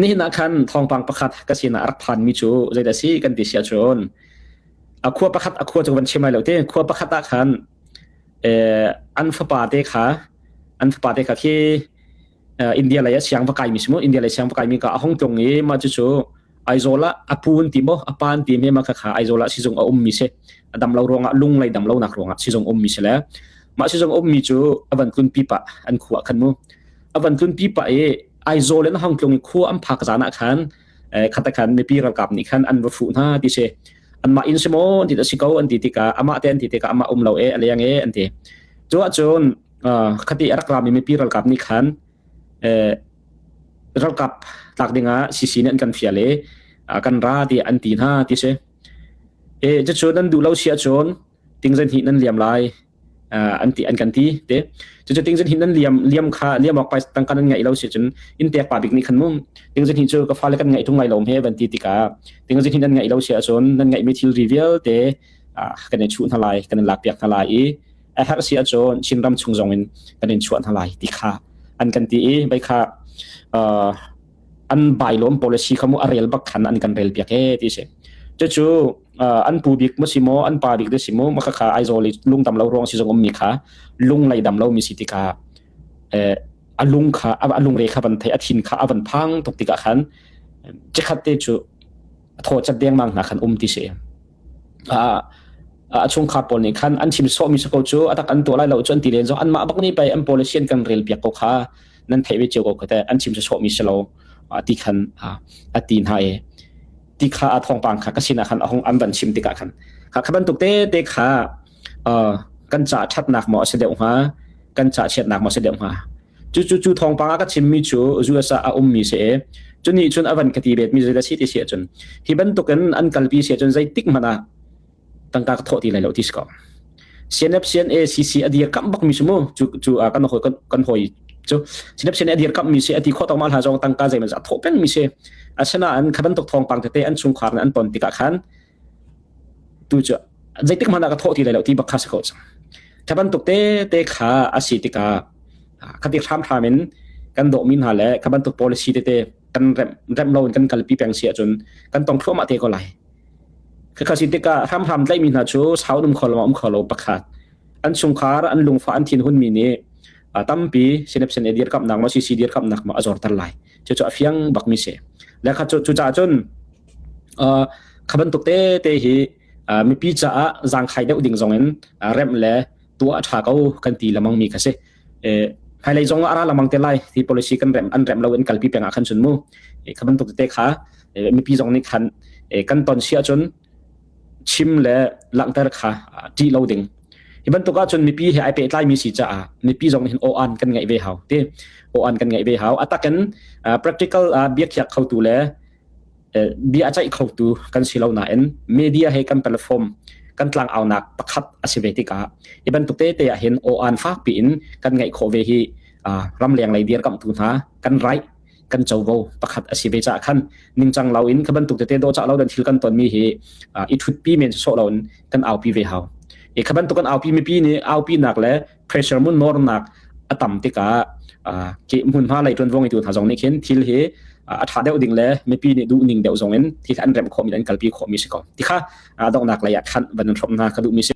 นี่นักขันทองปังประคัดกสินารักพันมิจูใจแต่ซีกันติเสียชนอาขัวประคัดอาขัวจะวันเชื่อไหมเหล่าเต้ขัวประคัดตะขันเอ่ออันฝปาเตขาอันฝปาเตขาที่อินเดียเลยเสียงปากไก่มิสมุอินเดียเลยเสียงปากไก่มีกับฮ่องกงนี้มาจู่ๆไอโซล่าอปูนติโมอปานติเมมาค่ะไอโซล่าซิจงอมมิเซดำเรารองลุงเลยดำเราหนักรองซิจงอมมิเซแล้วมาซิจงอมมิจูอวันตุนปีปะอันขวาขันมูอวันตุนปีปะไอโซเลนฮ่องกงขัวอันพักจานะขันขัดขันไม่ปีรักับนี่ขันอันวัฟูน่าดิเซอันมาอินสมอนที่จะสิเขาอันที่ติกาอามาเตนที่ติกาอามาเราอะไรอย่างเงี้ยอันที่จวบจนคดีรักราไม่ปีรักับนี่ขันรักับหลักดิ่งซีเนี่ยกันเฟียเล่กันราที่อันที่น่าที่เซจะชนนั้นดูเราเสียชนทิ้งเส้นหินนั้นเหลี่ยมลายอันที่อันกันที่เด้จะทิ้งเส้นหินนั้นเหลี่ยมขาเหลี่ยมออกไปตั้งกันไงเราเสียจนอินเตียป่าบิกนี่ขันมุ่งทิ้งเส้นหินเจอกับฟ้าเล็กกันไงทุ่งไงลมเฮวันที่ติกาทิ้งเส้นหินนั้นไงเราเสียชนนั้นไงไม่ทิลรีเวลเด้กันในชุนทลายกันในหลักเปียกทลายหากเสียชนชินรำชุงจงอินกันในชวนทลายติกาอันกันที่ใบขาอันใบล้ม policy ขโมยอะไรบักขันอันกันเรลเปียกที่เสจู่อันปูบิกมุสิโมอันปาบิกเดสิโมมักขาไอโซลิลุงดำเรารองสิจงอมมีขาลุงไลดำเรามีสิติกาอันลุงขาอันลุงเรขาบันเทอทินขาอันพังตกติกาขันจะขัดเตจู่โทษจัดเดียงมังนักขันที่เสช่วงขาปนนี่ขันอันชิมโซมิสโกจู่อัตอันตัวไล่เราจนตีเลนจงอันมาบักนี้ไปอัน policy กันเรลเปียกก็ขานั่นเทวิเจก็แต่อันชิมโซมิสโลที่ขันตีนไฮที่ข้าทองปังข้าก็สินะขันของอันบันชิมติกาขันข้าขันตุกเตข้ากันจ่าชัดหนักหมอเสด็จมากันจ่าเช็ดหนักหมอเสด็จมาจู่ทองปังก็ชิมมิจูจู่ซาอุมมีเสจนนี่จนอวันกติเบตมีใจสิทธิเสียจนที่บันตุกันอันกัลปีเสียจนใจติ๊กมานะตั้งแต่โทษที่ไหนเราที่สกอเซียนเอฟเซียนซีอดีตกัมบักมิสโมจู่กันหอยจู่สินับเชนอดีตกับมิเซอดีตข้อต่อมาหาจงตั้งการใจมันจะทบเป็นมิเซอาชนะอันขับตกทองปังเตะอันชุงขวานอันปนติกาขันตัวจะใจติกมันก็โทษที่ไหนแล้วที่บักคาสกุลขับตกเตะขาอาศิติกาคดีทำทามินกันโดมินหาและขับตก policy เตะกันเริ่มเรากันกัลปีแปลงเสียจนกันต้องเข้ามาเตะก็ไหลคือคาสิติกาทำได้มินหาชูเช้านุ่มขอลมขอลมประคาดอันชุงขวานอันลุงฟ้าอันทินหุ่นมินีตั้มปีเซนเอฟเซนเอเดียร์กับนักมาซีเดียร์กับนักมาอจอร์ตันไลจะเฟียงบักมิเซและข้าจู่จ่าจนขับตุกเตหีมีปีจ่าจังไข่เด็กดิ่งจงเงินเริ่มและตัวชาเขากันตีละมังมีกันเซไฮไลท์จงอาราละมังเตลัยที่ policy กันเริ่มอันเริ่มเราเอ็นกัลปีเป็นอาคันชนมูขับตุกเตขามีปีจงนี้ขันกันตอนเชียจนชิมและหลังแต่ขาจีเราดิ่งที่บันตุกจนมีปีให้ไอเป็ดไล่มีสีจ่ามีปีจงเห็นโออันกันไงเวหาเตโออันกันไงเวหาอัตกันpractical เบียดอยากเข้าตัวแล้วเบียดจะเข้าตัวกันสิเราหน้าเอ็นมีเดียให้กันแพลตฟอร์มกันกลางเอาหนักประคับอาชีพติกาที่บันตุกเตะเห็นโออันฟ้าปีนกันไงโคเวฮีรำเลียงไรเดียร์กับตุนหากันไรกันเจ้าโวประคับอาชีพจ่าขันนิ่งจังเราอินขับบันตุกเตะโดจ่าเราเดินทิลกันตอนมีเหอิทุดปีเมนโซเรากันเอาปีเวหาขับบันตุกันเอาปีมีปีนี้เอาปีหนักและ pressure มุนนอร์หนักอตัมติกาเกี่ยมุนพาไหลจนวงไอตัวหาจงนี้เข็นทิลเฮอัฐาเดียวดิ่งเลยไม่ปีนี้ดูนิ่งเดียวจงเงินที่อันเริ่มขอมีอันกัลปีขอมีสิก่อนที่ข้าดอกหนักเลยขันบันทมนาคดูมีสิ